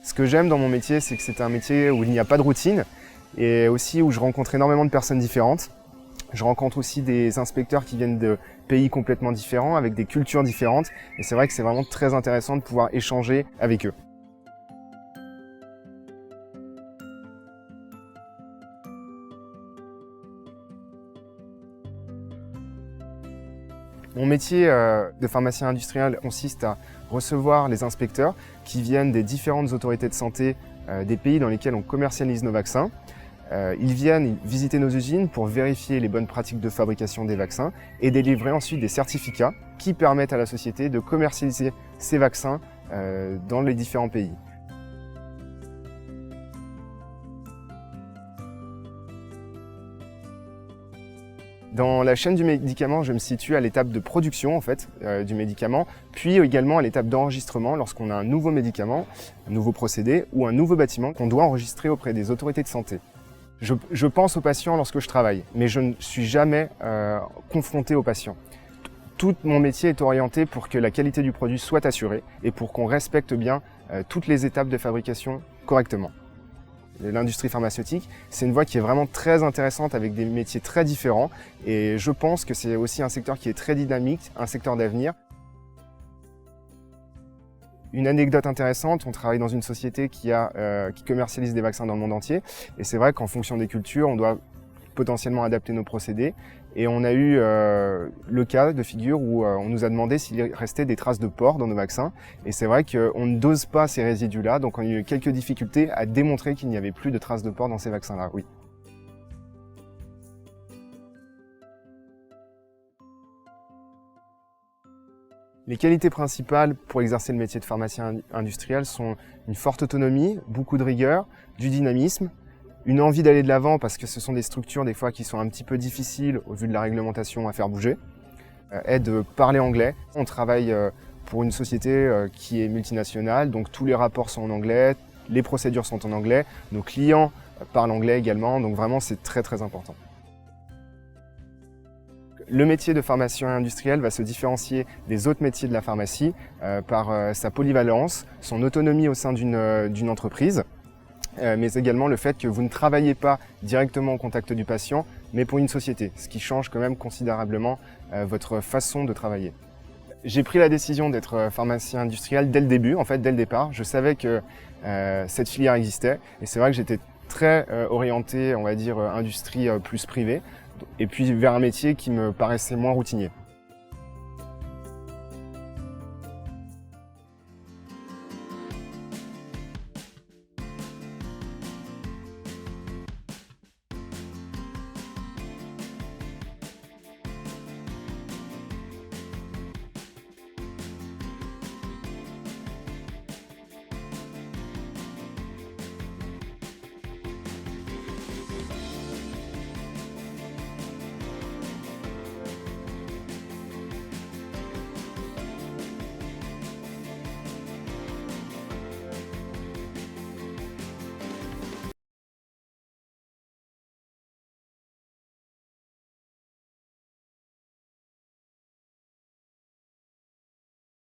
Ce que j'aime dans mon métier, c'est que c'est un métier où il n'y a pas de routine et aussi où je rencontre énormément de personnes différentes. Je rencontre aussi des inspecteurs qui viennent de pays complètement différents, avec des cultures différentes. Et c'est vrai que c'est vraiment très intéressant de pouvoir échanger avec eux. Mon métier de pharmacien industriel consiste à recevoir les inspecteurs qui viennent des différentes autorités de santé des pays dans lesquels on commercialise nos vaccins. Ils viennent visiter nos usines pour vérifier les bonnes pratiques de fabrication des vaccins et délivrer ensuite des certificats qui permettent à la société de commercialiser ces vaccins dans les différents pays. Dans la chaîne du médicament, je me situe à l'étape de production du médicament, puis également à l'étape d'enregistrement lorsqu'on a un nouveau médicament, un nouveau procédé ou un nouveau bâtiment qu'on doit enregistrer auprès des autorités de santé. Je pense aux patients lorsque je travaille, mais je ne suis jamais confronté aux patients. Tout mon métier est orienté pour que la qualité du produit soit assurée et pour qu'on respecte bien toutes les étapes de fabrication correctement. L'industrie pharmaceutique, c'est une voie qui est vraiment très intéressante avec des métiers très différents et je pense que c'est aussi un secteur qui est très dynamique, un secteur d'avenir. Une anecdote intéressante, on travaille dans une société qui commercialise des vaccins dans le monde entier et c'est vrai qu'en fonction des cultures, on doit potentiellement adapter nos procédés et on a eu le cas de figure où on nous a demandé s'il restait des traces de porc dans nos vaccins et c'est vrai qu'on ne dose pas ces résidus-là, donc on a eu quelques difficultés à démontrer qu'il n'y avait plus de traces de porc dans ces vaccins-là, oui. Les qualités principales pour exercer le métier de pharmacien industriel sont une forte autonomie, beaucoup de rigueur, du dynamisme, une envie d'aller de l'avant parce que ce sont des structures des fois qui sont un petit peu difficiles au vu de la réglementation à faire bouger, est de parler anglais. On travaille pour une société qui est multinationale, donc tous les rapports sont en anglais, les procédures sont en anglais, nos clients parlent anglais également, donc vraiment c'est très très important. Le métier de pharmacien industriel va se différencier des autres métiers de la pharmacie par sa polyvalence, son autonomie au sein d'une entreprise, mais également le fait que vous ne travaillez pas directement au contact du patient, mais pour une société, ce qui change quand même considérablement votre façon de travailler. J'ai pris la décision d'être pharmacien industriel dès le début, dès le départ. Je savais que cette filière existait et c'est vrai que j'étais très orienté, on va dire, industrie plus privée, et puis vers un métier qui me paraissait moins routinier.